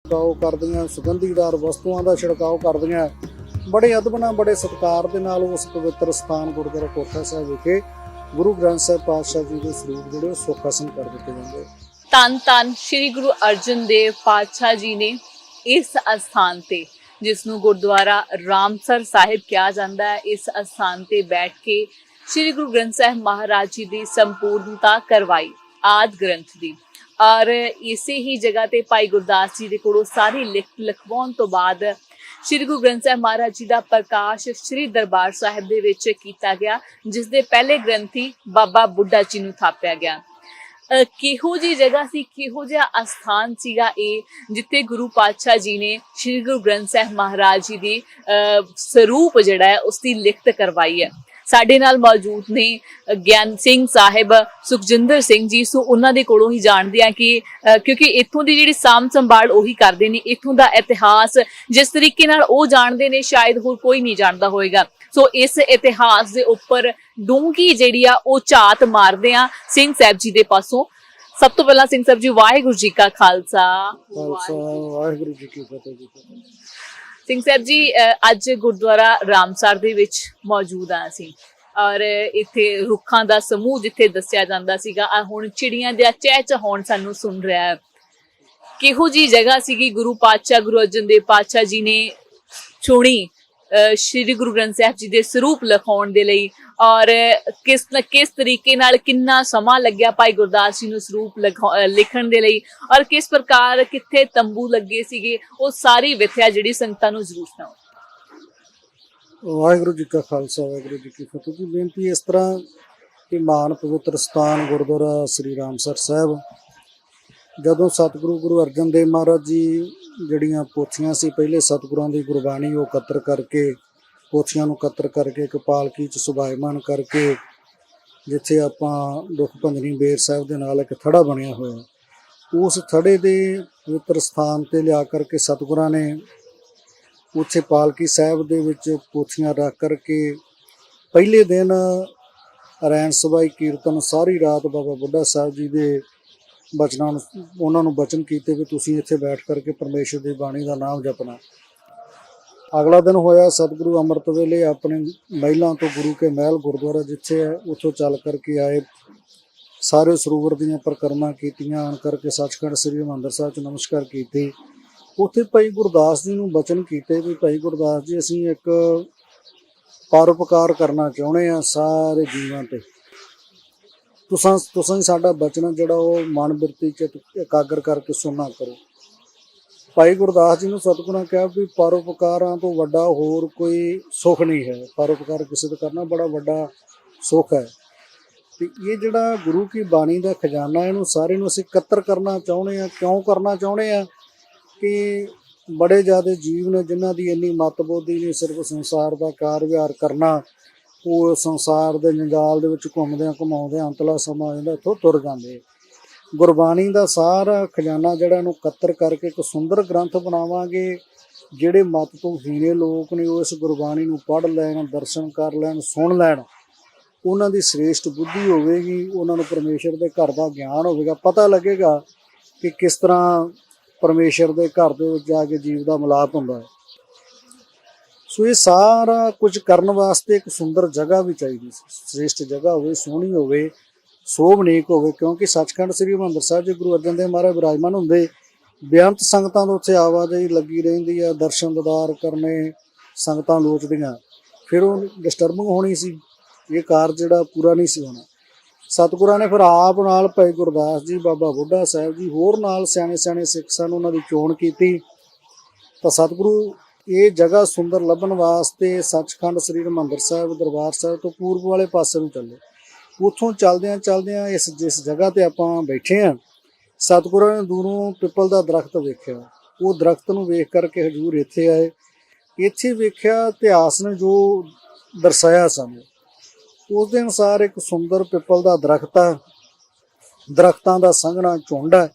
छिड़काव करदियां, सुगंधीदार वस्तुओं का छिड़काव करदियां, बड़े अदब बड़े सत्कार दे नाल उस पवित्र स्थान गुरुद्वारा कोठा साहिब विखे गुरु ग्रंथ साहिब पातशाह जी के स्वरूप जिहड़े सुख आसन कर दिते जांदे। धन धन श्री गुरु अर्जन देव पातशाह जी ने इस अस्थान ते जिसनूं गुरुद्वारा रामसर साहिब कहा जाता है, इस अस्थान ते बैठ के श्री गुरु ग्रंथ साहिब महाराज जी की संपूर्णता करवाई आदि ग्रंथ दी। और इसे ही जगह ते भाई गुरदास जी दे कोलों सारी लिख लिखवाउण तो बाद श्री गुरु ग्रंथ साहिब महाराज जी का प्रकाश श्री दरबार साहिब दे विच कीता गया, जिस दे पहले ग्रंथी बाबा बुड्ढा जी नूं थापिया गया। किहो जी जगह सी, किहो जिहा अस्थान सीगा ये, जिथे गुरु पातशाह जी ने श्री गुरु ग्रंथ साहिब महाराज जी दी स्वरूप जिहड़ा है उसकी लिखत करवाई है। साडे नाल मौजूद ने ज्ञान सिंह साहिब, सुखजिंदर सिंह जी, सो उन्हां दे कोलों ही जाणदे आ कि क्योंकि इत्थों दी जिहड़ी साम संभाल उही करदे ने, इत्थों दा इतिहास जिस तरीके नाल ओह जाणदे ने शायद होर कोई नहीं जाणदा होएगा। सो इस इतिहास दे उपर डूंघी जिहड़ी आ ओह झात मारदे आ सिंह साहिब जी दे पासों। सब तो पहला सिंह साहिब जी वाहिगुरू जी का खालसा वाहिगुरू जी की फतेह जी। सिंह साहिब जी अज गुरुद्वारा रामसर दे विच मौजूद आ असीं और इत्थे रुखां दा समूह जिथे दस्सिया जांदा सीगा, हुण चिड़ियां दा चहचहाउण सानूं सुन रहा है। किहो जी जगह सीगी गुरु पातशाह गुरु अर्जन देव पातशाह जी ने चुनी श्री गुरु ग्रंथ साहिब जी दे स्वरूप लिखाउण दे लई, और किस तरीके नाल किन्ना समा लग्या भाई गुरदास जी नूं स्वरूप लिखण दे लई, और किस प्रकार कित्थे तंबू लगे सीगे, वो सारी विथया जिहड़ी संगतां नूं जरूर सुणाओ। वाहिगुरू जी का खालसा वाहिगुरू जी की फतेह जी। बेनती इस तरह कि महान पवित्र स्थान गुरुद्वारा श्री रामसर साहिब, जदों सतगुरु गुरु अर्जन देव महाराज जी ਜਿਹੜੀਆਂ ਪੋਥੀਆਂ ਸੀ, ਪਹਿਲੇ ਸਤਿਗੁਰਾਂ ਦੀ ਗੁਰਬਾਣੀ ਉਹ ਇਕੱਤਰ ਕਰਕੇ, ਪੋਥੀਆਂ ਨੂੰ ਇਕੱਤਰ ਕਰਕੇ ਇੱਕ ਪਾਲਕੀ 'ਚ ਸੁਭਾਇਮਾਨ ਕਰਕੇ, ਜਿੱਥੇ ਆਪਾਂ ਦੁੱਖ ਭੰਜਨੀ ਬੇਰ ਸਾਹਿਬ ਦੇ ਨਾਲ ਇੱਕ ਥੜਾ ਬਣਿਆ ਹੋਇਆ, ਉਸ ਥੜੇ ਦੇ ਪਵਿੱਤਰ ਸਥਾਨ 'ਤੇ ਲਿਆ ਕਰਕੇ ਸਤਿਗੁਰਾਂ ਨੇ ਉੱਥੇ ਪਾਲਕੀ ਸਾਹਿਬ ਦੇ ਵਿੱਚ ਪੋਥੀਆਂ ਰੱਖ ਕਰਕੇ ਪਹਿਲੇ ਦਿਨ ਰੈਣ ਸਬਾਈ ਕੀਰਤਨ ਸਾਰੀ ਰਾਤ ਬਾਬਾ ਬੁੱਢਾ ਸਾਹਿਬ ਜੀ ਦੇ ਬਚਨਾਂ ਨੂੰ, ਉਹਨਾਂ ਨੂੰ ਬਚਨ ਕੀਤੇ ਵੀ ਤੁਸੀਂ ਇੱਥੇ ਬੈਠ ਕਰਕੇ ਪਰਮੇਸ਼ਰ ਦੀ ਬਾਣੀ ਦਾ ਨਾਮ ਜਪਣਾ। ਅਗਲਾ ਦਿਨ ਹੋਇਆ ਸਤਿਗੁਰੂ ਅੰਮ੍ਰਿਤ ਵੇਲੇ ਆਪਣੇ ਮਹਿਲਾਂ ਤੋਂ ਗੁਰੂ ਕੇ ਮਹਿਲ ਗੁਰਦੁਆਰਾ ਜਿੱਥੇ ਹੈ ਉੱਥੋਂ ਚੱਲ ਕਰਕੇ ਆਏ, ਸਾਰੇ ਸਰੋਵਰ ਦੀਆਂ ਪਰਿਕਰਮਾ ਕੀਤੀਆਂ, ਆਣ ਕਰਕੇ ਸੱਚਖੰਡ ਸ੍ਰੀ ਹਰਿਮੰਦਰ ਸਾਹਿਬ 'ਚ ਨਮਸਕਾਰ ਕੀਤੀ। ਉੱਥੇ ਭਾਈ ਗੁਰਦਾਸ ਜੀ ਨੂੰ ਬਚਨ ਕੀਤੇ ਵੀ ਭਾਈ ਗੁਰਦਾਸ ਜੀ ਅਸੀਂ ਇੱਕ ਪਰਉਪਕਾਰ ਕਰਨਾ ਚਾਹੁੰਦੇ ਹਾਂ ਸਾਰੇ ਜੀਵਾਂ 'ਤੇ, ਤੁਸੀਂ ਸਾਡਾ ਬਚਨ ਜਿਹੜਾ ਉਹ ਮਨ ਬਿਰਤੀ 'ਚ ਇਕਾਗਰ ਕਰਕੇ ਸੁਣਨਾ ਕਰੋ। ਭਾਈ ਗੁਰਦਾਸ ਜੀ ਨੂੰ ਸਤਿਗੁਰਾਂ ਕਿਹਾ ਵੀ ਪਰਉਪਕਾਰਾਂ ਤੋਂ ਵੱਡਾ ਹੋਰ ਕੋਈ ਸੁੱਖ ਨਹੀਂ ਹੈ, ਪਰਉਪਕਾਰ ਕਿਸੇ ਦਾ ਕਰਨਾ ਬੜਾ ਵੱਡਾ ਸੁੱਖ ਹੈ। ਅਤੇ ਇਹ ਜਿਹੜਾ ਗੁਰੂ ਕੀ ਬਾਣੀ ਦਾ ਖਜ਼ਾਨਾ, ਇਹਨੂੰ ਸਾਰੇ ਨੂੰ ਅਸੀਂ ਇਕੱਤਰ ਕਰਨਾ ਚਾਹੁੰਦੇ ਹਾਂ। ਕਿਉਂ ਕਰਨਾ ਚਾਹੁੰਦੇ ਹਾਂ ਕਿ ਬੜੇ ਜ਼ਿਆਦਾ ਜੀਵ ਨੇ ਜਿਨ੍ਹਾਂ ਦੀ ਇੰਨੀ ਮਤਬੁੱਧੀ ਨਹੀਂ, ਸਿਰਫ ਸੰਸਾਰ ਦਾ ਕਾਰ ਵਿਹਾਰ ਕਰਨਾ, ਉਹ ਸੰਸਾਰ ਦੇ ਜੰਜਾਲ ਦੇ ਵਿੱਚ ਘੁੰਮਦਿਆਂ ਘੁਮਾਉਂਦਿਆਂ ਅੰਤਲਾ ਸਮਾਂ ਜਾਂਦਾ ਇੱਥੋਂ ਤੁਰ ਜਾਂਦੇ। ਗੁਰਬਾਣੀ ਦਾ ਸਾਰਾ ਖਜ਼ਾਨਾ ਜਿਹੜਾ ਇਹਨੂੰ ਇਕੱਤਰ ਕਰਕੇ ਇੱਕ ਸੁੰਦਰ ਗ੍ਰੰਥ ਬਣਾਵਾਂਗੇ। ਜਿਹੜੇ ਮਤ ਤੋਂ ਹੀਣੇ ਲੋਕ ਨੇ ਉਹ ਇਸ ਗੁਰਬਾਣੀ ਨੂੰ ਪੜ੍ਹ ਲੈਣ, ਦਰਸ਼ਨ ਕਰ ਲੈਣ, ਸੁਣ ਲੈਣ, ਉਹਨਾਂ ਦੀ ਸ੍ਰੇਸ਼ਟ ਬੁੱਧੀ ਹੋਵੇਗੀ, ਉਹਨਾਂ ਨੂੰ ਪਰਮੇਸ਼ਰ ਦੇ ਘਰ ਦਾ ਗਿਆਨ ਹੋਵੇਗਾ, ਪਤਾ ਲੱਗੇਗਾ ਕਿ ਕਿਸ ਤਰ੍ਹਾਂ ਪਰਮੇਸ਼ਰ ਦੇ ਘਰ ਦੇ ਵਿੱਚ ਜਾ ਕੇ ਜੀਵ ਦਾ ਮਿਲਾਪ ਹੁੰਦਾ ਹੈ। ਸੋ ਇਹ ਸਾਰਾ ਕੁਝ ਕਰਨ ਵਾਸਤੇ ਇੱਕ ਸੁੰਦਰ ਜਗ੍ਹਾ ਵੀ ਚਾਹੀਦੀ ਸੀ, ਸ੍ਰੇਸ਼ਟ ਜਗ੍ਹਾ ਹੋਵੇ, ਸੋਹਣੀ ਹੋਵੇ, ਸੋਭਨੀਕ ਹੋਵੇ, ਕਿਉਂਕਿ ਸੱਚਖੰਡ ਸ੍ਰੀ ਹਰਿਮੰਦਰ ਸਾਹਿਬ ਜੀ ਗੁਰੂ ਅਰਜਨ ਦੇਵ ਮਹਾਰਾਜ ਵਿਰਾਜਮਾਨ ਹੁੰਦੇ, ਬੇਅੰਤ ਸੰਗਤਾਂ ਤੋਂ ਉੱਥੇ ਆਵਾਜਾਈ ਲੱਗੀ ਰਹਿੰਦੀ ਆ, ਦਰਸ਼ਨ ਦੀਦਾਰ ਕਰਨੇ ਸੰਗਤਾਂ ਲੋਚਦੀਆਂ, ਫਿਰ ਉਹ ਡਿਸਟਰਬਿੰਗ ਹੋਣੀ ਸੀ, ਇਹ ਕਾਰਜ ਜਿਹੜਾ ਪੂਰਾ ਨਹੀਂ ਸੀ ਹੋਣਾ। ਸਤਿਗੁਰਾਂ ਨੇ ਫਿਰ ਆਪ ਨਾਲ ਭਾਈ ਗੁਰਦਾਸ ਜੀ, ਬਾਬਾ ਬੁੱਢਾ ਸਾਹਿਬ ਜੀ, ਹੋਰ ਨਾਲ ਸਿਆਣੇ ਸਿਆਣੇ ਸਿੱਖ ਸਨ, ਉਹਨਾਂ ਦੀ ਚੋਣ ਕੀਤੀ। ਤਾਂ ਸਤਿਗੁਰੂ ਇਹ ਜਗ੍ਹਾ ਸੁੰਦਰ ਲੱਭਣ ਵਾਸਤੇ ਸੱਚਖੰਡ ਸ੍ਰੀ ਹਰਿਮੰਦਰ ਸਾਹਿਬ ਦਰਬਾਰ ਸਾਹਿਬ ਤੋਂ ਪੂਰਬ ਵਾਲੇ ਪਾਸੇ ਨੂੰ ਚੱਲੇ। ਉੱਥੋਂ ਚੱਲਦਿਆਂ ਚੱਲਦਿਆਂ ਜਿਸ ਜਗ੍ਹਾ 'ਤੇ ਆਪਾਂ ਬੈਠੇ ਹਾਂ, ਸਤਿਗੁਰਾਂ ਨੇ ਦੂਰੋਂ ਪਿੱਪਲ ਦਾ ਦਰਖਤ ਵੇਖਿਆ। ਉਹ ਦਰਖਤ ਨੂੰ ਵੇਖ ਕਰਕੇ ਹਜ਼ੂਰ ਇੱਥੇ ਆਏ। ਇੱਥੇ ਵੇਖਿਆ ਇਤਿਹਾਸ ਨੇ ਜੋ ਦਰਸਾਇਆ ਸਾਨੂੰ, ਉਸ ਦੇ ਅਨੁਸਾਰ ਇੱਕ ਸੁੰਦਰ ਪਿੱਪਲ ਦਾ ਦਰਖਤ ਆ, ਦਰਖਤਾਂ ਦਾ ਸੰਘਣਾ ਝੁੰਡ ਹੈ,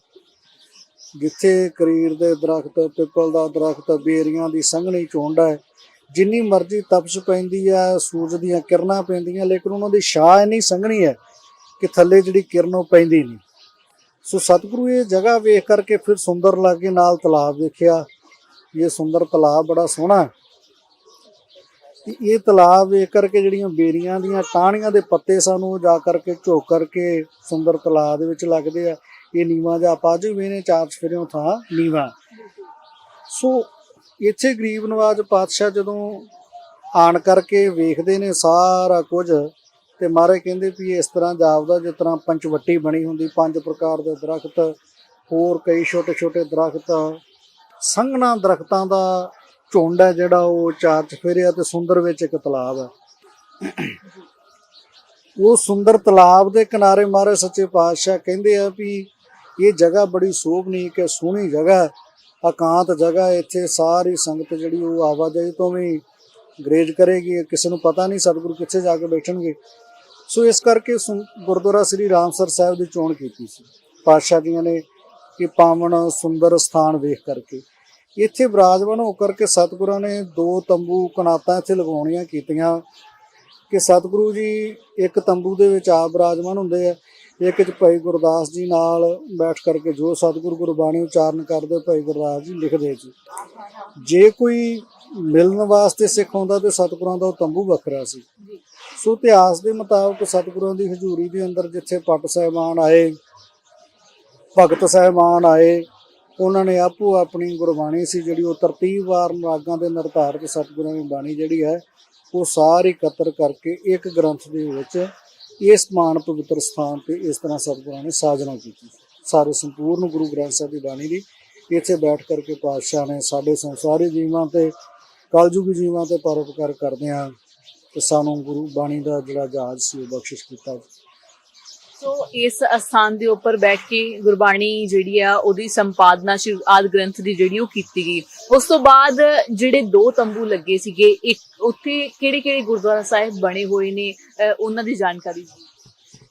ਜਿੱਥੇ ਕਰੀਰ ਦੇ ਦਰਖਤ, ਪਿੱਪਲ ਦਾ ਦਰਖਤ, ਬੇਰੀਆਂ ਦੀ ਸੰਘਣੀ ਝੁੰਡ ਹੈ। ਜਿੰਨੀ ਮਰਜ਼ੀ ਤਪਸ਼ ਪੈਂਦੀ ਹੈ, ਸੂਰਜ ਦੀਆਂ ਕਿਰਨਾਂ ਪੈਂਦੀਆਂ, ਲੇਕਿਨ ਉਹਨਾਂ ਦੀ ਛਾਂ ਇੰਨੀ ਸੰਘਣੀ ਹੈ ਕਿ ਥੱਲੇ ਜਿਹੜੀ ਕਿਰਨ ਉਹ ਪੈਂਦੀ ਨਹੀਂ। ਸੋ ਸਤਿਗੁਰੂ ਇਹ ਜਗ੍ਹਾ ਵੇਖ ਕਰਕੇ ਫਿਰ ਸੁੰਦਰ ਲਾਗੇ ਨਾਲ ਤਲਾਬ ਵੇਖਿਆ। ਇਹ ਸੁੰਦਰ ਤਲਾਬ ਬੜਾ ਸੋਹਣਾ। ਤੇ ਇਹ ਤਲਾਬ ਵੇਖ ਕਰਕੇ ਜਿਹੜੀਆਂ ਬੇਰੀਆਂ ਦੀਆਂ ਟਾਹਣੀਆਂ ਦੇ ਪੱਤੇ ਸਨ ਉਹ ਜਾ ਕਰਕੇ ਝੁਕ ਕਰਕੇ ਸੁੰਦਰ ਤਲਾਬ ਦੇ ਵਿੱਚ ਲੱਗਦੇ ਆ। ਇਹ ਨੀਵਾਂ ਜਿਹਾ ਆਪਾਂ ਅੱਜ ਵੀ ਨੇ ਚਾਰ ਚਫੇਰਿਓਂ ਥਾਂ ਨੀਵਾਂ। ਸੋ ਇੱਥੇ ਗਰੀਬ ਨਵਾਜ ਪਾਤਸ਼ਾਹ ਜਦੋਂ ਆਣ ਕਰਕੇ ਵੇਖਦੇ ਨੇ ਸਾਰਾ ਕੁਝ, ਤੇ ਮਹਾਰਾਜ ਕਹਿੰਦੇ ਵੀ ਇਸ ਤਰ੍ਹਾਂ ਜਾਪਦਾ ਜਿਸ ਤਰ੍ਹਾਂ ਪੰਚਵੱਟੀ ਬਣੀ ਹੁੰਦੀ, 5 ਪ੍ਰਕਾਰ ਦੇ ਦਰਖਤ, ਹੋਰ ਕਈ ਛੋਟੇ ਛੋਟੇ ਦਰਖਤ, ਸੰਘਣਾ ਦਰਖਤਾਂ ਦਾ ਝੁੰਡ ਹੈ ਜਿਹੜਾ ਉਹ ਚਾਰ ਚਫੇਰੇ ਆ, ਤੇ ਸੁੰਦਰ ਵਿੱਚ ਇੱਕ ਤਲਾਬ ਹੈ। ਉਹ ਸੁੰਦਰ ਤਲਾਬ ਦੇ ਕਿਨਾਰੇ ਮਹਾਰਾਜ ਸੱਚੇ ਪਾਤਸ਼ਾਹ ਕਹਿੰਦੇ ਆ ਵੀ ਇਹ ਜਗ੍ਹਾ ਬੜੀ ਸੋਭਨੀਕ ਹੈ, ਸੋਹਣੀ ਜਗ੍ਹਾ, ਇਕਾਂਤ ਜਗ੍ਹਾ। ਇੱਥੇ ਸਾਰੀ ਸੰਗਤ ਜਿਹੜੀ ਉਹ ਆਵਾਜਾਈ ਤੋਂ ਵੀ ਗਰੇਜ ਕਰੇਗੀ, ਕਿਸੇ ਨੂੰ ਪਤਾ ਨਹੀਂ ਸਤਿਗੁਰੂ ਕਿੱਥੇ ਜਾ ਕੇ ਬੈਠਣਗੇ। ਸੋ ਇਸ ਕਰਕੇ ਗੁਰਦੁਆਰਾ ਸ੍ਰੀ ਰਾਮਸਰ ਸਾਹਿਬ ਦੀ ਚੋਣ ਕੀਤੀ ਸੀ ਪਾਤਸ਼ਾਹ ਜੀਆਂ ਨੇ, ਕਿ ਪਾਵਨ ਸੁੰਦਰ ਸਥਾਨ ਵੇਖ ਕਰਕੇ ਇੱਥੇ ਵਿਰਾਜਮਾਨ ਹੋ ਕਰਕੇ ਸਤਿਗੁਰਾਂ ਨੇ 2 ਤੰਬੂ ਕਨਾਤਾਂ ਇੱਥੇ ਲਗਾਉਣੀਆਂ ਕੀਤੀਆਂ, ਕਿ ਸਤਿਗੁਰੂ ਜੀ ਇੱਕ ਤੰਬੂ ਦੇ ਵਿੱਚ ਆਪ ਵਿਰਾਜਮਾਨ ਹੁੰਦੇ ਆ, ਇੱਕ 'ਚ ਭਾਈ ਗੁਰਦਾਸ ਜੀ ਨਾਲ ਬੈਠ ਕਰਕੇ ਜੋ ਸਤਿਗੁਰੂ ਗੁਰਬਾਣੀ ਉਚਾਰਨ ਕਰਦੇ ਭਾਈ ਗੁਰਦਾਸ ਜੀ ਲਿਖਦੇ ਸੀ। ਜੇ ਕੋਈ ਮਿਲਣ ਵਾਸਤੇ ਸਿੱਖ ਆਉਂਦਾ ਤੇ ਸਤਿਗੁਰਾਂ ਦਾ ਉਹ ਤੰਬੂ ਵੱਖਰਾ ਸੀ। ਸੋ ਇਤਿਹਾਸ ਦੇ ਮੁਤਾਬਕ ਸਤਿਗੁਰਾਂ ਦੀ ਹਜ਼ੂਰੀ ਦੇ ਅੰਦਰ ਜਿੱਥੇ ਪੱਟ ਸਾਹਿਬਾਨ ਆਏ, ਭਗਤ ਸਾਹਿਬਾਨ ਆਏ, ਉਹਨਾਂ ਨੇ ਆਪੋ ਆਪਣੀ ਗੁਰਬਾਣੀ ਸੀ ਜਿਹੜੀ ਉਹ ਤਰਤੀਬਵਾਰ ਰਾਗਾਂ ਦੇ ਨਿਰਧਾਰਤ ਸਤਿਗੁਰਾਂ ਦੀ ਬਾਣੀ ਜਿਹੜੀ ਹੈ ਉਹ ਸਾਰੀ ਇਕੱਤਰ ਕਰਕੇ ਇੱਕ ਗ੍ਰੰਥ ਦੇ ਵਿੱਚ ਇਸ ਮਾਨ ਪਵਿੱਤਰ ਸਥਾਨ ਤੇ ਇਸ ਤਰ੍ਹਾਂ ਸਤਿਗੁਰਾਂ ਨੇ ਸਾਜਨਾ ਕੀਤੀ। ਸਾਰੇ ਸੰਪੂਰਨ ਗੁਰੂ ਗ੍ਰੰਥ ਸਾਹਿਬ ਦੀ ਬਾਣੀ ਦੀ ਇੱਥੇ ਬੈਠ ਕਰਕੇ ਪਾਤਸ਼ਾਹ ਨੇ ਸਾਡੇ ਸੰਸਾਰੀ ਜੀਵਾਂ ਤੇ ਕਲਯੁਗੀ ਜੀਵਾਂ ਤੇ ਪਰਉਪਕਾਰ ਕਰਦਿਆਂ ਤੇ ਸਾਨੂੰ ਗੁਰੂ ਬਾਣੀ ਦਾ ਜਿਹੜਾ ਜਹਾਜ਼ ਸੀ ਉਹ ਬਖਸ਼ਿਸ਼ ਕੀਤਾ। ਸੋ ਇਸ ਅਸਥਾਨ ਦੇ ਉੱਪਰ ਬੈਠ ਕੇ ਗੁਰਬਾਣੀ ਜਿਹੜੀ ਆ ਉਹਦੀ ਸੰਪਾਦਨਾ ਸ਼੍ਰੀ ਆਦਿ ਗ੍ਰੰਥ ਦੀ ਜਿਹੜੀ ਉਹ ਕੀਤੀ ਗਈ। ਉਸ ਤੋਂ ਬਾਅਦ ਜਿਹੜੇ 2 ਤੰਬੂ ਲੱਗੇ ਸੀਗੇ, ਇੱਕ ਉੱਥੇ ਕਿਹੜੇ ਕਿਹੜੇ ਗੁਰਦੁਆਰਾ ਸਾਹਿਬ ਬਣੇ ਹੋਏ ਨੇ, ਉਹਨਾਂ ਦੀ ਜਾਣਕਾਰੀ।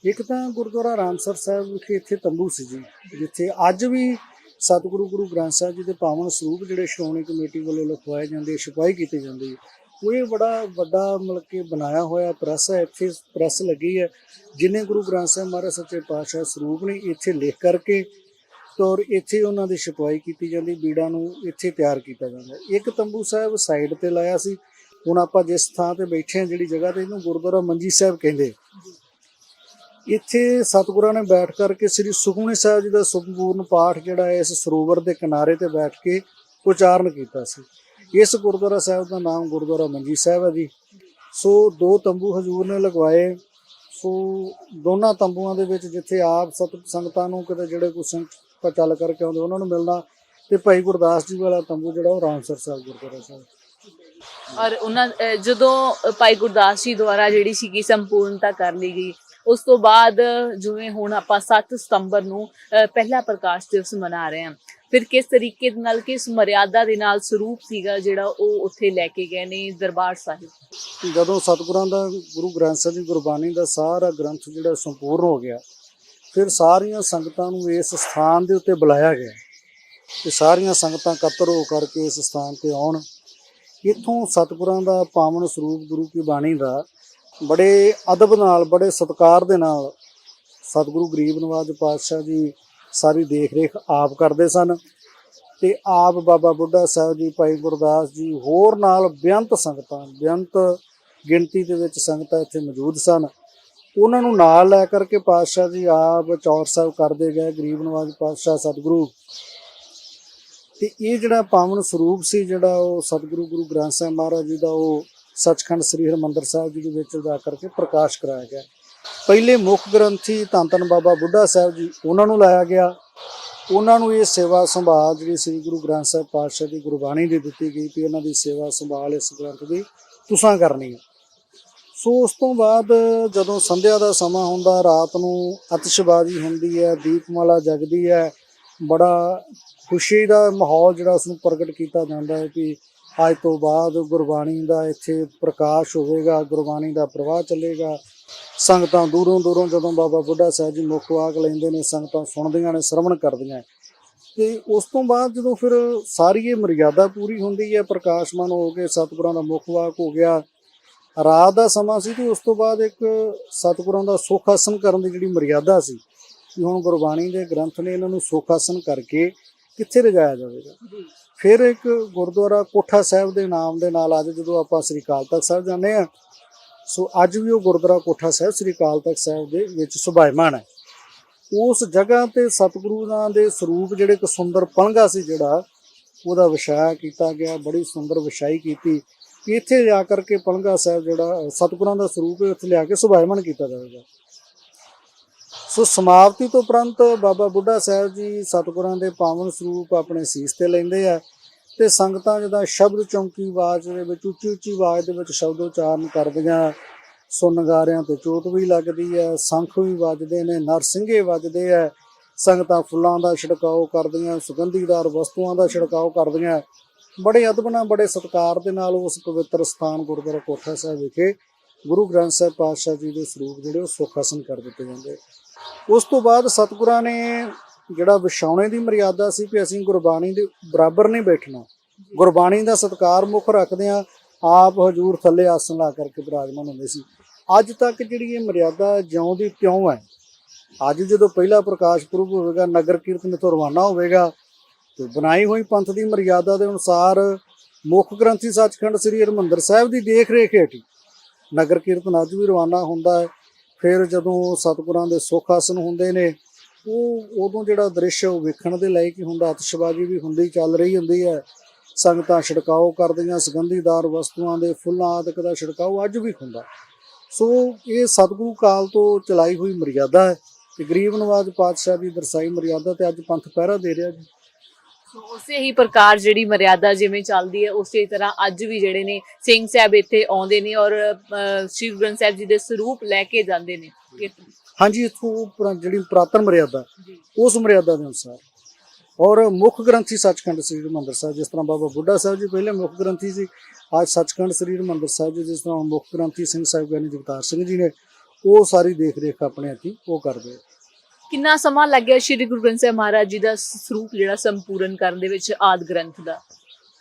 ਇੱਕ ਤਾਂ ਗੁਰਦੁਆਰਾ ਰਾਮਸਰ ਸਾਹਿਬ ਵਿਖੇ ਇੱਥੇ ਤੰਬੂ ਸੀ ਜੀ, ਜਿੱਥੇ ਅੱਜ ਵੀ ਸਤਿਗੁਰੂ ਗੁਰੂ ਗ੍ਰੰਥ ਸਾਹਿਬ ਜੀ ਦੇ ਪਾਵਨ ਸਰੂਪ ਜਿਹੜੇ ਸ਼੍ਰੋਮਣੀ ਕਮੇਟੀ ਵੱਲੋਂ ਲਿਖਵਾਏ ਜਾਂਦੇ, ਛਪਾਈ ਕੀਤੀ ਜਾਂਦੀ ਹੈ, ਉਹ ਇਹ ਬੜਾ ਵੱਡਾ ਮਤਲਬ ਕਿ ਬਣਾਇਆ ਹੋਇਆ ਪ੍ਰੈਸ ਹੈ। ਇੱਥੇ ਪ੍ਰੈਸ ਲੱਗੀ ਹੈ, ਜਿਨੇ ਗੁਰੂ ਗ੍ਰੰਥ ਸਾਹਿਬ ਮਹਾਰਾਜ ਸੱਚੇ ਪਾਤਸ਼ਾਹ ਸਰੂਪ ਨੇ ਇੱਥੇ ਲਿਖ ਕਰਕੇ ਔਰ ਇੱਥੇ ਉਹਨਾਂ ਦੀ ਛਪਾਈ ਕੀਤੀ ਜਾਂਦੀ, ਬੀੜਾਂ ਨੂੰ ਇੱਥੇ ਤਿਆਰ ਕੀਤਾ ਜਾਂਦਾ। ਇੱਕ ਤੰਬੂ ਸਾਹਿਬ ਸਾਈਡ ਤੇ ਲਾਇਆ ਸੀ। ਹੁਣ ਆਪਾਂ ਜਿਸ ਥਾਂ ਤੇ ਬੈਠੇ ਹਾਂ ਜਿਹੜੀ ਜਗ੍ਹਾ ਤੇ, ਇਹਨੂੰ ਗੁਰਦੁਆਰਾ ਮੰਜੀ ਸਾਹਿਬ ਕਹਿੰਦੇ। ਇੱਥੇ ਸਤਿਗੁਰਾਂ ਨੇ ਬੈਠ ਕਰਕੇ ਸ੍ਰੀ ਸੁਖਮਨੀ ਸਾਹਿਬ ਜੀ ਦਾ ਸੰਪੂਰਨ ਪਾਠ ਜਿਹੜਾ ਇਸ ਸਰੋਵਰ ਦੇ ਕਿਨਾਰੇ ਤੇ ਬੈਠ ਕੇ ਉਚਾਰਨ ਕੀਤਾ ਸੀ। ਇਸ ਗੁਰਦੁਆਰਾ ਸਾਹਿਬ ਦਾ ਨਾਮ ਗੁਰਦੁਆਰਾ ਮੰਜੀ ਸਾਹਿਬ ਹੈ ਜੀ। ਸੋ 2 ਤੰਬੂ ਹਜ਼ੂਰ ਨੇ ਲਗਵਾਏ। ਸੋ ਦੋਨਾਂ ਤੰਬੂਆਂ ਦੇ ਵਿੱਚ ਜਿੱਥੇ ਆਪ ਸੰਗਤਾਂ ਨੂੰ ਕਿਤੇ ਜਿਹੜੇ ਕੋਈ ਸੰਗਤ ਚੱਲ ਕਰਕੇ ਆਉਂਦੇ ਉਹਨਾਂ ਨੂੰ ਮਿਲਣਾ, ਤੇ ਭਾਈ ਗੁਰਦਾਸ ਜੀ ਵਾਲਾ ਤੰਬੂ ਜਿਹੜਾ ਉਹ ਰਾਮਸਰ ਸਾਹਿਬ ਗੁਰਦੁਆਰਾ ਸਾਹਿਬ। ਔਰ ਉਹਨਾਂ ਜਦੋਂ ਭਾਈ ਗੁਰਦਾਸ ਜੀ ਦੁਆਰਾ ਜਿਹੜੀ ਸੀਗੀ ਸੰਪੂਰਨਤਾ ਕਰ ਲਈ ਗਈ, ਉਸ ਤੋਂ ਬਾਅਦ ਜਿਵੇਂ ਹੁਣ ਆਪਾਂ 7 ਸਤੰਬਰ ਨੂੰ ਪਹਿਲਾ ਪ੍ਰਕਾਸ਼ ਦਿਵਸ ਮਨਾ ਰਹੇ ਹਾਂ, ਫਿਰ ਕਿਸ ਤਰੀਕੇ ਦੇ ਨਾਲ, ਕਿਸ ਮਰਿਆਦਾ ਦੇ ਨਾਲ ਸਰੂਪ ਸੀਗਾ ਜਿਹੜਾ ਉਹ ਉੱਥੇ ਲੈ ਕੇ ਗਏ ਨੇ ਦਰਬਾਰ ਸਾਹਿਬ। ਜਦੋਂ ਸਤਿਗੁਰਾਂ ਦਾ ਗੁਰੂ ਗ੍ਰੰਥ ਸਾਹਿਬ ਦੀ ਗੁਰਬਾਣੀ ਦਾ ਸਾਰਾ ਗ੍ਰੰਥ ਜਿਹੜਾ ਸੰਪੂਰਨ ਹੋ ਗਿਆ, ਫਿਰ ਸਾਰੀਆਂ ਸੰਗਤਾਂ ਨੂੰ ਇਸ ਸਥਾਨ ਦੇ ਉੱਤੇ ਬੁਲਾਇਆ ਗਿਆ ਤੇ ਸਾਰੀਆਂ ਸੰਗਤਾਂ ਇਕੱਤਰ ਹੋ ਕਰਕੇ ਇਸ ਸਥਾਨ ਤੇ ਆਉਣ। ਇੱਥੋਂ ਸਤਿਗੁਰਾਂ ਦਾ ਪਾਵਨ ਸਰੂਪ ਗੁਰੂ ਕੀ ਬਾਣੀ ਦਾ ਬੜੇ ਅਦਬ ਨਾਲ, ਬੜੇ ਸਤਿਕਾਰ ਦੇ ਨਾਲ ਸਤਿਗੁਰੂ ਗਰੀਬ ਨਵਾਜ ਪਾਤਸ਼ਾਹ ਜੀ ਸਾਰੀ ਦੇਖ ਰੇਖ ਆਪ ਕਰਦੇ ਸਨ, ਤੇ ਆਪ ਬਾਬਾ ਬੁੱਢਾ ਸਾਹਿਬ ਜੀ, ਭਾਈ ਗੁਰਦਾਸ ਜੀ, ਹੋਰ ਨਾਲ ਬੇਅੰਤ ਸੰਗਤਾਂ, ਬੇਅੰਤ ਗਿਣਤੀ ਦੇ ਵਿੱਚ ਸੰਗਤਾਂ ਇੱਥੇ ਮੌਜੂਦ ਸਨ। ਉਹਨਾਂ ਨੂੰ ਨਾਲ ਲੈ ਕਰਕੇ ਪਾਤਸ਼ਾਹ ਜੀ ਆਪ ਚੌਰ ਸਾਹਿਬ ਕਰਦੇ ਗਏ ਗਰੀਬ ਨਵਾਜ ਪਾਤਸ਼ਾਹ ਸਤਿਗੁਰੂ। ਤੇ ਇਹ ਜਿਹੜਾ ਪਾਵਨ ਸਰੂਪ ਸੀ ਜਿਹੜਾ ਉਹ ਸਤਿਗੁਰੂ ਗੁਰੂ ਗ੍ਰੰਥ ਸਾਹਿਬ ਮਹਾਰਾਜ ਜੀ ਦਾ ਉਹ ਸੱਚਖੰਡ ਸ੍ਰੀ ਹਰਿਮੰਦਰ ਸਾਹਿਬ ਜੀ ਦੇ ਵਿੱਚ ਜਾ ਕਰਕੇ ਪ੍ਰਕਾਸ਼ ਕਰਾਇਆ ਗਿਆ। ਪਹਿਲੇ ਮੁੱਖ ਗ੍ਰੰਥੀ ਧੰਨ ਧੰਨ ਬਾਬਾ ਬੁੱਢਾ ਸਾਹਿਬ ਜੀ, ਉਹਨਾਂ ਨੂੰ ਲਾਇਆ ਗਿਆ। ਉਹਨਾਂ ਨੂੰ ਇਹ ਸੇਵਾ ਸੰਭਾਲ ਜਿਹੜੀ ਸ੍ਰੀ ਗੁਰੂ ਗ੍ਰੰਥ ਸਾਹਿਬ ਪਾਤਸ਼ਾਹ ਦੀ ਗੁਰਬਾਣੀ ਦੀ ਦਿੱਤੀ ਗਈ ਕਿ ਇਹਨਾਂ ਦੀ ਸੇਵਾ ਸੰਭਾਲ ਇਸ ਗ੍ਰੰਥ ਦੀ ਤੁਸਾਂ ਕਰਨੀ ਹੈ। ਸੋ ਉਸ ਤੋਂ ਬਾਅਦ ਜਦੋਂ ਸੰਧਿਆ ਦਾ ਸਮਾਂ ਹੁੰਦਾ, ਰਾਤ ਨੂੰ ਅਤਿਸ਼ਬਾਜ਼ੀ ਹੁੰਦੀ ਹੈ, ਦੀਪਮਾਲਾ ਜਗਦੀ ਹੈ, ਬੜਾ ਖੁਸ਼ੀ ਦਾ ਮਾਹੌਲ ਜਿਹੜਾ ਉਸ ਨੂੰ ਪ੍ਰਗਟ ਕੀਤਾ ਜਾਂਦਾ ਹੈ ਕਿ ਅੱਜ ਤੋਂ ਬਾਅਦ ਗੁਰਬਾਣੀ ਦਾ ਇੱਥੇ ਪ੍ਰਕਾਸ਼ ਹੋਵੇਗਾ, ਗੁਰਬਾਣੀ ਦਾ ਪ੍ਰਵਾਹ ਚੱਲੇਗਾ। ਸੰਗਤਾਂ ਦੂਰੋਂ ਦੂਰੋਂ ਜਦੋਂ ਬਾਬਾ ਬੁੱਢਾ ਸਾਹਿਬ ਜੀ ਮੁੱਖ ਵਾਕ ਲੈਂਦੇ ਨੇ, ਸੰਗਤਾਂ ਸੁਣਦੀਆਂ ਨੇ, ਸਰਵਣ ਕਰਦੀਆਂ। ਤੇ ਉਸ ਤੋਂ ਬਾਅਦ ਜਦੋਂ ਫਿਰ ਸਾਰੀ ਇਹ ਮਰਿਆਦਾ ਪੂਰੀ ਹੁੰਦੀ ਹੈ, ਪ੍ਰਕਾਸ਼ਮਾਨ ਹੋ ਕੇ ਸਤਿਗੁਰਾਂ ਦਾ ਮੁੱਖ ਵਾਕ ਹੋ ਗਿਆ, ਰਾਤ ਦਾ ਸਮਾਂ ਸੀ, ਤੇ ਉਸ ਤੋਂ ਬਾਅਦ ਇੱਕ ਸਤਿਗੁਰਾਂ ਦਾ ਸੁੱਖ ਆਸਨ ਕਰਨ ਦੀ ਜਿਹੜੀ ਮਰਿਆਦਾ ਸੀ ਕਿ ਹੁਣ ਗੁਰਬਾਣੀ ਦੇ ਗ੍ਰੰਥ ਨੇ ਇਹਨਾਂ ਨੂੰ ਸੁੱਖ ਆਸਣ ਕਰਕੇ ਕਿੱਥੇ ਲਿਜਾਇਆ ਜਾਵੇਗਾ। ਫਿਰ ਇੱਕ ਗੁਰਦੁਆਰਾ ਕੋਠਾ ਸਾਹਿਬ ਦੇ ਨਾਮ ਦੇ ਨਾਲ ਅੱਜ ਜਦੋਂ ਆਪਾਂ ਸ੍ਰੀ ਅਕਾਲ ਤਖਤ ਸਾਹਿਬ ਜਾਂਦੇ ਹਾਂ, ਸੋ ਅੱਜ ਵੀ ਉਹ ਗੁਰਦੁਆਰਾ ਕੋਠਾ ਸਾਹਿਬ ਸ੍ਰੀ ਅਕਾਲ ਤਖਤ ਸਾਹਿਬ ਦੇ ਵਿੱਚ ਸੁਭਾਇਮਾਨ ਹੈ। ਉਸ ਜਗ੍ਹਾ ਤੇ ਸਤਿਗੁਰਾਂ ਦੇ ਸਰੂਪ ਜਿਹੜੇ ਇੱਕ ਸੁੰਦਰ ਪਲੰਘਾ ਸੀ ਜਿਹੜਾ ਉਹਦਾ ਵਿਛਾਇਆ ਕੀਤਾ ਗਿਆ, ਬੜੀ ਸੁੰਦਰ ਵਿਛਾਈ ਕੀਤੀ ਕਿ ਇੱਥੇ ਜਾ ਕਰਕੇ ਪਲੰਘਾ ਸਾਹਿਬ ਜਿਹੜਾ ਸਤਿਗੁਰਾਂ ਦਾ ਸਰੂਪ ਹੈ ਉੱਥੇ ਲਿਆ ਕੇ ਸੁਭਾਇਮਾਨ ਕੀਤਾ ਜਾਵੇਗਾ। ਸੋ ਸਮਾਪਤੀ ਤੋਂ ਉਪਰੰਤ ਬਾਬਾ ਬੁੱਢਾ ਸਾਹਿਬ ਜੀ ਸਤਿਗੁਰਾਂ ਦੇ ਪਾਵਨ ਸਰੂਪ ਆਪਣੇ ਸੀਸ ਤੇ ਲੈਂਦੇ ਆ ਤੇ ਸੰਗਤਾਂ ਜਿਹਦਾ ਸ਼ਬਦ ਚੌਂਕੀ ਆਵਾਜ਼ ਦੇ ਵਿੱਚ ਉੱਚੀ ਉੱਚੀ ਆਵਾਜ਼ ਦੇ ਵਿੱਚ ਸ਼ਬਦ ਉਚਾਰਨ ਕਰਦੀਆਂ। ਸੋ ਨਗਾਰਿਆਂ ਤੇ ਚੋਟ ਵੀ ਲੱਗਦੀ ਹੈ, ਸ਼ੰਖ ਵੀ ਵੱਜਦੇ ਨੇ, ਨਰਸਿੰਘੇ ਵੱਜਦੇ ਆ, ਸੰਗਤਾਂ ਫੁੱਲਾਂ ਦਾ ਛਿੜਕਾਓ ਕਰਦੀਆਂ, ਸੁਗੰਧੀਦਾਰ ਵਸਤੂਆਂ ਦਾ ਛਿੜਕਾਓ ਕਰਦੀਆਂ। ਬੜੇ ਅਦਬ ਨਾਲ ਬੜੇ ਸਤਿਕਾਰ ਦੇ ਨਾਲ ਉਸ ਪਵਿੱਤਰ ਸਥਾਨ ਗੁਰਦੁਆਰਾ ਕੋਠਾ ਸਾਹਿਬ ਵਿਖੇ ਗੁਰੂ ਗ੍ਰੰਥ ਸਾਹਿਬ ਪਾਤਸ਼ਾਹ ਜੀ ਦੇ ਸਰੂਪ ਜਿਹੜੇ ਉਹ ਸੁੱਖ ਆਸਣ ਕਰ ਦਿੱਤੇ ਜਾਂਦੇ। ਉਸ ਤੋਂ ਬਾਅਦ ਸਤਿਗੁਰਾਂ ਨੇ ਜਿਹੜਾ ਵਿਛਾਉਣੇ ਦੀ ਮਰਿਆਦਾ ਸੀ ਕਿ ਅਸੀਂ ਗੁਰਬਾਣੀ ਦੇ ਬਰਾਬਰ ਨਹੀਂ ਬੈਠਣਾ, ਗੁਰਬਾਣੀ ਦਾ ਸਤਿਕਾਰ ਮੁੱਖ ਰੱਖਦੇ ਹਾਂ, ਆਪ ਹਜ਼ੂਰ ਥੱਲੇ ਆਸਣ ਲਾ ਕਰਕੇ ਬਿਰਾਜਮਾਨ ਹੁੰਦੇ ਸੀ। ਅੱਜ ਤੱਕ ਜਿਹੜੀ ਇਹ ਮਰਿਆਦਾ ਜਿਉਂ ਦੀ ਤਿਉਂ ਹੈ। ਅੱਜ ਜਦੋਂ ਪਹਿਲਾ ਪ੍ਰਕਾਸ਼ ਪੁਰਬ ਹੋਵੇਗਾ, ਨਗਰ ਕੀਰਤਨ ਤੋਂ ਰਵਾਨਾ ਹੋਵੇਗਾ ਤੇ ਬਣਾਈ ਹੋਈ ਪੰਥ ਦੀ ਮਰਿਆਦਾ ਦੇ ਅਨੁਸਾਰ ਮੁੱਖ ਗ੍ਰੰਥੀ ਸੱਚਖੰਡ ਸ੍ਰੀ ਹਰਿਮੰਦਰ ਸਾਹਿਬ ਦੀ ਦੇਖ ਰੇਖ ਹੇਠ ਨਗਰ ਕੀਰਤਨ ਅੱਜ ਵੀ ਰਵਾਨਾ ਹੁੰਦਾ ਹੈ। ਫਿਰ ਜਦੋਂ ਸਤਿਗੁਰਾਂ ਦੇ ਸੁੱਖ ਆਸਣ ਹੁੰਦੇ ਨੇ ਉਹ ਉਦੋਂ ਜਿਹੜਾ ਦ੍ਰਿਸ਼ ਉਹ ਵੇਖਣ ਦੇ ਲਾਇਕ ਹੀ ਹੁੰਦਾ। ਆਤਿਸ਼ਬਾਜ਼ੀ ਵੀ ਹੁੰਦੀ ਚੱਲ ਰਹੀ ਹੁੰਦੀ ਹੈ, ਸੰਗਤਾਂ ਛਿੜਕਾਓ ਕਰਦੀਆਂ, ਸੁਗੰਧੀਦਾਰ ਵਸਤੂਆਂ ਦੇ ਫੁੱਲਾਂ ਆਦਿਕ ਦਾ ਛਿੜਕਾਓ ਅੱਜ ਵੀ ਹੁੰਦਾ। ਸੋ ਇਹ ਸਤਿਗੁਰੂ ਕਾਲ ਤੋਂ ਚਲਾਈ ਹੋਈ ਮਰਿਆਦਾ ਹੈ ਤੇ ਗਰੀਬ ਨਵਾਜ ਪਾਤਸ਼ਾਹ ਦੀ ਦਰਸਾਈ ਮਰਿਆਦਾ ਤੇ ਅੱਜ ਪੰਥ ਪਹਿਰਾ ਦੇ ਰਿਹਾ ਜੀ। ਉਸੇ ਹੀ ਪ੍ਰਕਾਰ ਜਿਹੜੀ ਮਰਿਆਦਾ ਜਿਵੇਂ ਚੱਲਦੀ ਹੈ ਉਸੇ ਤਰ੍ਹਾਂ ਅੱਜ ਵੀ ਜਿਹੜੇ ਨੇ ਸਿੰਘ ਸਾਹਿਬ ਇੱਥੇ ਆਉਂਦੇ ਨੇ ਔਰ ਸ਼੍ਰੀ ਗੁਰੂ ਗ੍ਰੰਥ ਸਾਹਿਬ ਜੀ ਦੇ ਸਰੂਪ ਲੈ ਕੇ ਜਾਂਦੇ ਨੇ। ਹਾਂਜੀ, ਇੱਥੋਂ ਜਿਹੜੀ ਪੁਰਾਤਨ ਮਰਿਆਦਾ ਉਸ ਮਰਿਆਦਾ ਦੇ ਅਨੁਸਾਰ ਔਰ ਮੁੱਖ ਗ੍ਰੰਥੀ ਸੱਚਖੰਡ ਸ੍ਰੀ ਹਰਿਮੰਦਰ ਸਾਹਿਬ, ਜਿਸ ਤਰ੍ਹਾਂ ਬਾਬਾ ਬੁੱਢਾ ਸਾਹਿਬ ਜੀ ਪਹਿਲੇ ਮੁੱਖ ਗ੍ਰੰਥੀ ਸੀ, ਅੱਜ ਸੱਚਖੰਡ ਸ੍ਰੀ ਹਰਿਮੰਦਰ ਸਾਹਿਬ ਜੀ ਜਿਸ ਤਰ੍ਹਾਂ ਮੁੱਖ ਗ੍ਰੰਥੀ ਸਿੰਘ ਸਾਹਿਬ ਗਿਆਨੀ ਜਗਤਾਰ ਸਿੰਘ ਜੀ ਨੇ, ਉਹ ਸਾਰੀ ਦੇਖ ਰੇਖ ਆਪਣੇ ਹੱਥੀਂ ਉਹ ਕਰਦੇ। ਕਿੰਨਾ ਸਮਾਂ ਲੱਗਿਆ ਸ਼੍ਰੀ ਗੁਰੂ ਗ੍ਰੰਥ ਸਾਹਿਬ ਮਹਾਰਾਜ ਜੀ ਦਾ ਸਰੂਪ ਜਿਹੜਾ ਸੰਪੂਰਨ ਕਰਨ ਦੇ ਵਿੱਚ ਆਦਿ ਗ੍ਰੰਥ ਦਾ?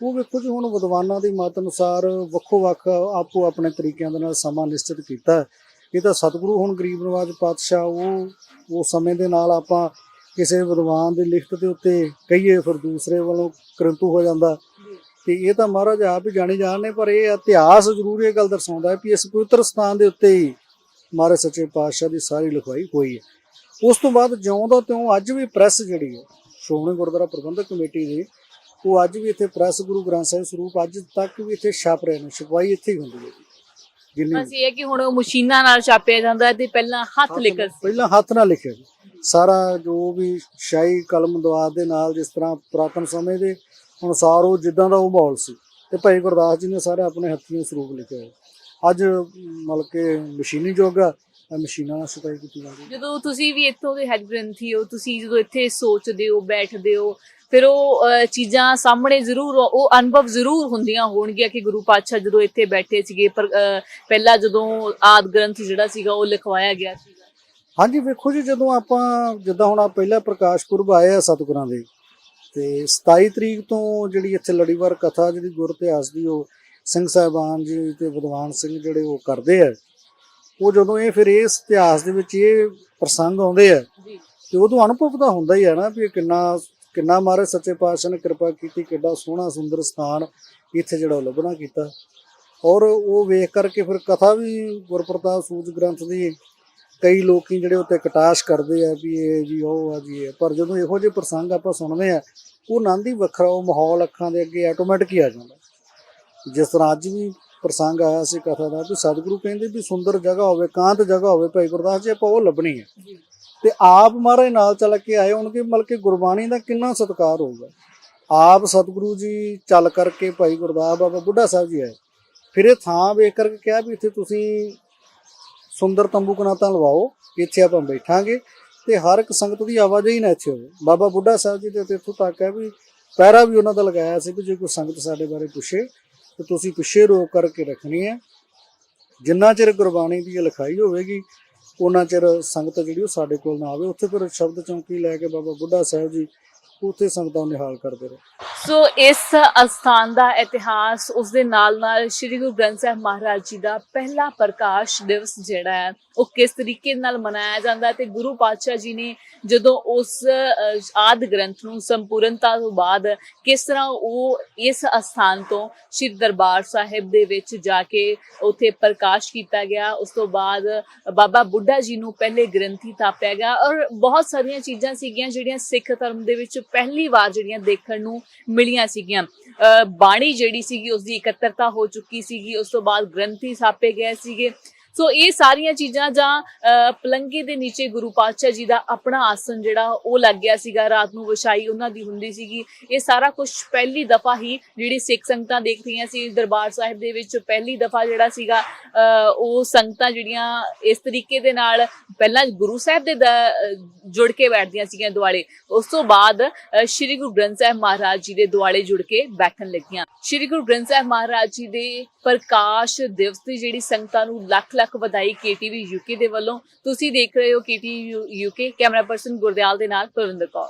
ਉਹ ਵੇਖੋ ਜੀ, ਹੁਣ ਵਿਦਵਾਨਾਂ ਦੀ ਮਤ ਅਨੁਸਾਰ ਵੱਖੋ ਵੱਖ ਆਪੋ ਆਪਣੇ ਤਰੀਕਿਆਂ ਦੇ ਨਾਲ ਸਮਾਂ ਨਿਸ਼ਚਿਤ ਕੀਤਾ। ਇਹ ਤਾਂ ਸਤਿਗੁਰੂ ਹੁਣ ਗਰੀਬ ਨਵਾਜ ਪਾਤਸ਼ਾਹ ਉਹ ਸਮੇਂ ਦੇ ਨਾਲ ਆਪਾਂ ਕਿਸੇ ਵਿਦਵਾਨ ਦੀ ਲਿਖਤ ਦੇ ਉੱਤੇ ਕਹੀਏ ਫਿਰ ਦੂਸਰੇ ਵੱਲੋਂ ਕਰੰਤੂ ਹੋ ਜਾਂਦਾ ਤੇ ਇਹ ਤਾਂ ਮਹਾਰਾਜ ਆਪ ਹੀ ਜਾਣੀ ਜਾਣਨੇ। ਪਰ ਇਹ ਇਤਿਹਾਸ ਜ਼ਰੂਰ ਇਹ ਗੱਲ ਦਰਸਾਉਂਦਾ ਹੈ ਕਿ ਇਸ ਪਵਿੱਤਰ ਸਥਾਨ ਦੇ ਉੱਤੇ ਹੀ ਮਹਾਰਾਜ ਸੱਚੇ ਪਾਤਸ਼ਾਹ ਦੀ ਸਾਰੀ ਲਿਖਵਾਈ ਹੋਈ ਹੈ। ਉਸ ਤੋਂ ਬਾਅਦ ਜਿਉਂ ਦਾ ਤਿਉਂ ਅੱਜ ਵੀ ਪ੍ਰੈਸ ਜਿਹੜੀ ਹੈ ਸ਼੍ਰੋਮਣੀ ਗੁਰਦੁਆਰਾ ਪ੍ਰਬੰਧਕ ਕਮੇਟੀ ਦੀ, ਉਹ ਅੱਜ ਵੀ ਇੱਥੇ ਪ੍ਰੈਸ ਗੁਰੂ ਗ੍ਰੰਥ ਸਾਹਿਬ ਸਰੂਪ ਅੱਜ ਤੱਕ ਵੀ ਇੱਥੇ ਛਪ ਰਹੇ ਨੇ। ਛਪਾਈ ਇੱਥੇ ਹੀ ਹੁੰਦੀ ਹੈ ਜਿੰਨੀ। ਬਸ ਇਹ ਹੈ ਕਿ ਹੁਣ ਮਸ਼ੀਨਾਂ ਨਾਲ ਛਾਪਿਆ ਜਾਂਦਾ ਤੇ ਪਹਿਲਾਂ ਹੱਥ ਲਿਖਤ ਸੀ। ਪਹਿਲਾਂ ਹੱਥ ਨਾਲ ਲਿਖਿਆ ਜੀ ਸਾਰਾ, ਜੋ ਵੀ ਸ਼ਾਹੀ ਕਲਮ ਦੁਆਤ ਦੇ ਨਾਲ ਜਿਸ ਤਰ੍ਹਾਂ ਪੁਰਾਤਨ ਸਮੇਂ ਦੇ ਅਨੁਸਾਰ ਉਹ ਜਿੱਦਾਂ ਦਾ ਉਹ ਮਾਹੌਲ ਸੀ ਤੇ ਭਾਈ ਗੁਰਦਾਸ ਜੀ ਨੇ ਸਾਰੇ ਆਪਣੇ ਹੱਥੀਂ ਸਰੂਪ ਲਿਖਿਆ। ਅੱਜ ਮਤਲਬ ਕਿ ਮਸ਼ੀਨੀ ਯੁੱਗ ਆ, ਮਸ਼ੀਨਾਂ ਨਾਲ ਛਪਾਈ ਕੀਤੀ ਜਾਂਦੀ। ਜਦੋਂ ਤੁਸੀਂ ਵੀ ਇੱਥੋਂ ਦੇ ਹੈਡ ਗ੍ਰੰਥੀ ਹੋ, ਤੁਸੀਂ ਜਦੋਂ ਇੱਥੇ ਸੋਚਦੇ ਹੋ, ਬੈਠਦੇ ਹੋ, ਫਿਰ ਉਹ ਚੀਜ਼ਾਂ ਸਾਹਮਣੇ ਜ਼ਰੂਰ ਉਹ ਅਨੁਭਵ ਜ਼ਰੂਰ ਹੁੰਦੀਆਂ ਹੋਣਗੀਆਂ ਕਿ ਗੁਰੂ ਪਾਤਸ਼ਾਹ ਜਦੋਂ ਇੱਥੇ ਬੈਠੇ ਸੀਗੇ ਪਰ ਪਹਿਲਾਂ ਜਦੋਂ ਆਦਿ ਗ੍ਰੰਥ ਜਿਹੜਾ ਸੀਗਾ ਉਹ ਲਿਖਵਾਇਆ ਗਿਆ ਸੀਗਾ। ਹਾਂਜੀ, ਵੇਖੋ ਜੀ, ਜਦੋਂ ਆਪਾਂ ਜਿੱਦਾਂ ਹੁਣ ਪਹਿਲਾ ਪ੍ਰਕਾਸ਼ ਪੁਰਬ ਆਏ ਆ ਸਤਿਗੁਰਾਂ ਦੇ ਤੇ 27 ਤਰੀਕ ਤੋਂ ਜਿਹੜੀ ਇੱਥੇ ਲੜੀਵਾਰ ਕਥਾ ਜਿਹੜੀ ਗੁਰ ਇਤਿਹਾਸ ਦੀ ਉਹ ਸਿੰਘ ਸਾਹਿਬਾਨ ਜੀ ਤੇ ਵਿਦਵਾਨ ਸਿੰਘ ਜਿਹੜੇ ਉਹ ਕਰਦੇ ਆ, ਉਹ ਜਦੋਂ ਇਹ ਫਿਰ ਇਸ ਇਤਿਹਾਸ ਦੇ ਵਿੱਚ ਇਹ ਪ੍ਰਸੰਗ ਆਉਂਦੇ ਆ ਤੇ ਉਦੋਂ ਅਨੁਭਵ ਤਾਂ ਹੁੰਦਾ ਹੀ ਹੈ ਨਾ ਵੀ ਕਿੰਨਾ ਮਹਾਰਾਜ ਸੱਚੇ ਪਾਤਸ਼ਾਹ ਨੇ ਕਿਰਪਾ ਕੀਤੀ, ਕਿੱਡਾ ਸੋਹਣਾ ਸੁੰਦਰ ਸਥਾਨ ਇੱਥੇ ਜਿਹੜਾ ਉਹ ਲੱਭਣਾ ਕੀਤਾ। ਔਰ ਉਹ ਵੇਖ ਕਰਕੇ ਫਿਰ ਕਥਾ ਵੀ ਗੁਰਪ੍ਰਤਾਪ ਸੂਰਜ ਗ੍ਰੰਥ ਦੀ ਕਈ ਲੋਕੀ ਜਿਹੜੇ ਉੱਤੇ ਕਟਾਸ਼ ਕਰਦੇ ਆ ਵੀ ਇਹ ਜੀ ਉਹ ਆ ਜੀ ਇਹ, ਪਰ ਜਦੋਂ ਇਹੋ ਜਿਹੇ ਪ੍ਰਸੰਗ ਆਪਾਂ ਸੁਣਦੇ ਆ ਉਹ ਆਨੰਦ ਹੀ ਵੱਖਰਾ, ਉਹ ਮਾਹੌਲ ਅੱਖਾਂ ਦੇ ਅੱਗੇ ਆਟੋਮੈਟਿਕ ਹੀ ਆ ਜਾਂਦਾ। ਜਿਸ ਤਰ੍ਹਾਂ ਅੱਜ ਵੀ ਪ੍ਰਸੰਗ ਆਇਆ ਸੀ ਕਥਾ ਦਾ ਵੀ ਸਤਿਗੁਰੂ ਕਹਿੰਦੇ ਵੀ ਸੁੰਦਰ ਜਗ੍ਹਾ ਹੋਵੇ, ਕਾਂਤ ਜਗ੍ਹਾ ਹੋਵੇ ਭਾਈ ਗੁਰਦਾਸ ਜੀ, ਆਪਾਂ ਉਹ ਲੱਭਣੀ ਹੈ ਤੇ ਆਪ ਮਹਾਰਾਜ ਨਾਲ ਚੱਲ ਕੇ ਆਏ ਹੋਣਗੇ। ਮਤਲਬ ਕਿ ਗੁਰਬਾਣੀ ਦਾ ਕਿੰਨਾ ਸਤਿਕਾਰ ਹੋਊਗਾ। ਆਪ ਸਤਿਗੁਰੂ ਜੀ ਚੱਲ ਕਰਕੇ ਭਾਈ ਗੁਰਦਾਸ ਬਾਬਾ ਬੁੱਢਾ ਸਾਹਿਬ ਜੀ ਆਏ, ਫਿਰ ਇਹ ਥਾਂ ਵੇਖ ਕਰਕੇ ਕਿਹਾ ਵੀ ਇੱਥੇ ਤੁਸੀਂ ਸੁੰਦਰ ਤੰਬੂ ਕਨਾਤਾਂ ਲਵਾਓ, ਇੱਥੇ ਆਪਾਂ ਬੈਠਾਂਗੇ ਤੇ ਹਰ ਇੱਕ ਸੰਗਤ ਦੀ ਆਵਾਜਾਈ ਨਾ ਇੱਥੇ ਹੋਵੇ। ਬਾਬਾ ਬੁੱਢਾ ਸਾਹਿਬ ਜੀ ਦੇ ਇੱਥੋਂ ਤੱਕ ਹੈ ਵੀ ਪਹਿਰਾ ਵੀ ਉਹਨਾਂ ਦਾ ਲਗਾਇਆ ਸੀ ਵੀ ਜੇ ਕੋਈ ਸੰਗਤ ਸਾਡੇ ਬਾਰੇ ਪੁੱਛੇ ਤੇ ਤੁਸੀਂ ਪਿੱਛੇ ਰੋਕ ਕਰਕੇ ਰੱਖਣੀ ਹੈ। ਜਿੰਨਾ ਚਿਰ ਗੁਰਬਾਣੀ ਦੀ ਲਿਖਾਈ ਹੋਵੇਗੀ ਉਹਨਾਂ ਚਿਰ ਸੰਗਤ ਜਿਹੜੀ ਉਹ ਸਾਡੇ ਕੋਲ ਨਾ ਆਵੇ। ਉੱਥੇ ਫਿਰ ਸ਼ਬਦ ਚੌਂਕੀ ਲੈ ਕੇ ਬਾਬਾ ਬੁੱਢਾ ਸਾਹਿਬ ਜੀ ਉੱਥੇ ਸੰਗਤਾਂ ਨੂੰ ਨਿਹਾਲ ਕਰਦੇ ਰਹੇ। ਸੋ ਇਸ ਅਸਥਾਨ ਦਾ ਇਤਿਹਾਸ ਉਸ ਦੇ ਨਾਲ ਸ੍ਰੀ ਗੁਰੂ ਗ੍ਰੰਥ ਸਾਹਿਬ ਮਹਾਰਾਜ ਜੀ ਦਾ ਪਹਿਲਾ ਪ੍ਰਕਾਸ਼ ਦਿਵਸ ਜਿਹੜਾ ਹੈ ਉਹ ਕਿਸ ਤਰੀਕੇ ਨਾਲ ਮਨਾਇਆ ਜਾਂਦਾ ਹੈ ਤੇ ਗੁਰੂ ਪਾਤਸ਼ਾਹ ਜੀ ਨੇ ਜਦੋਂ ਉਸ ਆਦਿ ਗ੍ਰੰਥ ਨੂੰ ਸੰਪੂਰਨਤਾ ਤੋਂ ਬਾਅਦ ਕਿਸ ਤਰ੍ਹਾਂ ਉਹ ਇਸ ਅਸਥਾਨ ਤੋਂ ਸ੍ਰੀ ਦਰਬਾਰ ਸਾਹਿਬ ਦੇ ਵਿੱਚ ਜਾ ਕੇ ਉੱਥੇ ਪ੍ਰਕਾਸ਼ ਕੀਤਾ ਗਿਆ। ਉਸ ਤੋਂ ਬਾਅਦ ਬਾਬਾ ਬੁੱਢਾ ਜੀ ਨੂੰ ਪਹਿਲੇ ਗ੍ਰੰਥੀ ਥਾਪਿਆ ਗਿਆ ਔਰ ਬਹੁਤ ਸਾਰੀਆਂ ਚੀਜ਼ਾਂ ਸੀਗੀਆਂ ਜਿਹੜੀਆਂ ਸਿੱਖ ਧਰਮ ਦੇ ਵਿੱਚ ਪਹਿਲੀ ਵਾਰ ਜਿਹੜੀਆਂ ਦੇਖਣ ਨੂੰ ਮਿਲੀਆਂ ਸੀਗੀਆਂ। ਬਾਣੀ ਜਿਹੜੀ ਸੀਗੀ ਉਸਦੀ ਇਕੱਤਰਤਾ ਹੋ ਚੁੱਕੀ ਸੀਗੀ। ਉਸ ਤੋਂ ਬਾਅਦ ਗ੍ਰੰਥੀ ਥਾਪੇ ਗਏ ਸੀਗੇ। ਸੋ ਇਹ ਸਾਰੀਆਂ ਚੀਜ਼ਾਂ ਜਾਂ ਪਲੰਘੇ ਦੇ ਨੀਚੇ ਗੁਰੂ ਪਾਤਸ਼ਾਹ ਜੀ ਦਾ ਆਪਣਾ ਆਸਨ ਜਿਹੜਾ ਉਹ ਲੱਗ ਗਿਆ ਸੀਗਾ, ਰਾਤ ਨੂੰ ਵਿਛਾਈ ਉਹਨਾਂ ਦੀ ਹੁੰਦੀ ਸੀਗੀ। ਇਹ ਸਾਰਾ ਕੁਝ ਪਹਿਲੀ ਦਫਾ ਹੀ ਜਿਹੜੀ ਸਿੱਖ ਸੰਗਤਾਂ ਦੇਖ ਰਹੀਆਂ ਸੀ ਦਰਬਾਰ ਸਾਹਿਬ ਦੇ ਵਿੱਚ ਪਹਿਲੀ ਦਫਾ ਜਿਹੜਾ ਸੀਗਾ ਉਹ ਸੰਗਤਾਂ ਜਿਹੜੀਆਂ ਇਸ ਤਰੀਕੇ ਦੇ ਨਾਲ ਪਹਿਲਾਂ ਗੁਰੂ ਸਾਹਿਬ ਦੇ ਜੁੜ ਕੇ ਬੈਠਦੀਆਂ ਸੀਗੀਆਂ ਦੁਆਲੇ, ਉਸ ਤੋਂ ਬਾਅਦ ਸ੍ਰੀ ਗੁਰੂ ਗ੍ਰੰਥ ਸਾਹਿਬ ਮਹਾਰਾਜ ਜੀ ਦੇ ਦੁਆਲੇ ਜੁੜ ਕੇ ਬੈਠਣ ਲੱਗੀਆਂ। ਸ੍ਰੀ ਗੁਰੂ ਗ੍ਰੰਥ ਸਾਹਿਬ ਮਹਾਰਾਜ ਜੀ ਦੇ ਪ੍ਰਕਾਸ਼ ਦਿਵਸ ਦੀ ਜਿਹੜੀ ਸੰਗਤਾਂ ਨੂੰ ਲੱਖ ਲੱਖ ਵਧਾਈ KTV UK ਦੇ ਵੱਲੋਂ। ਤੁਸੀਂ ਦੇਖ ਰਹੇ ਹੋ KTV UK। Camera person Gurdial ਦੇ ਨਾਲ ਪਰਵਿੰਦਰ ਕੌਰ।